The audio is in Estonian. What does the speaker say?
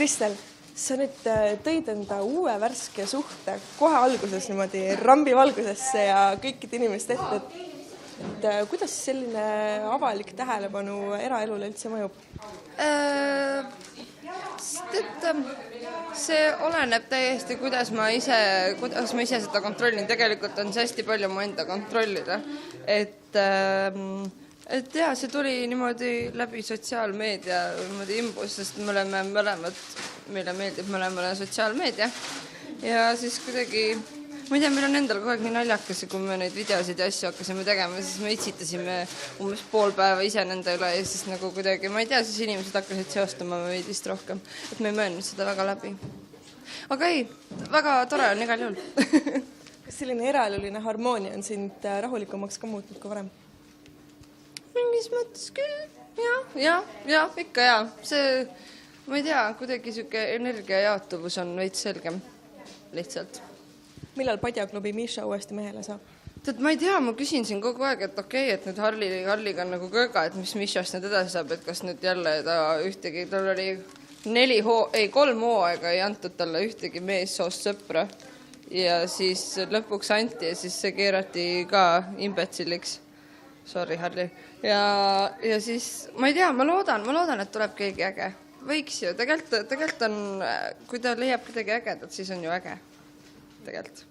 Kristel, sa nüüd tõid enda uue värske suhte kohe alguses niimoodi rambi valgusesse ja kõikide inimeste ette, et kuidas selline avalik tähelepanu eraelule üldse mõjub? See oleneb täiesti, kuidas ma ise seda kontrollin. Tegelikult on see hästi palju mu enda kontrollida. Et jah, see tuli niimoodi läbi sotsiaalmeedia niimoodi imbus, sest me oleme mõlemad, meile meeldib mõlemale sotsiaalmeedia. Ja siis kuidagi, ma ei tea, meil on endal kogu aeg nii naljakas, kui me neid videosid ja asju hakkasime tegema, siis me itsitasime umbes pool päeva ise nende üle ja siis nagu kuidagi, ma ei tea, siis inimesed hakkasid seostama veidist rohkem, et me ei mõelnud seda väga läbi. Aga ei, väga tore on igal juhul. Kas selline eraeluline harmoonia on sind rahulikumaks ka muutnud kui varem? Mingis mõttes küll, ja, ikka ja. See, ma ei tea, kuidagi siuke energia jaotuvus on veits selgem lihtsalt. Millal Padjaklubi Misha uuesti mehele saab? Ma ei tea, ma küsin siin kogu aeg, et okei, et nüüd Harliga on nagu kõga, et mis Mishast nüüd edasi saab, et kas nüüd jälle ta ühtegi, tal oli 3 hooaega ei antud talle ühtegi meessoost sõpra ja siis lõpuks anti ja siis see keerati ka imbetsiliks. Sorry, Harli. Ja siis, ma ei tea, ma loodan, et tuleb keegi äge. Võiks ju, tegelikult on, kui ta leiab kedagi ägedat, siis on ju äge. Tegelikult.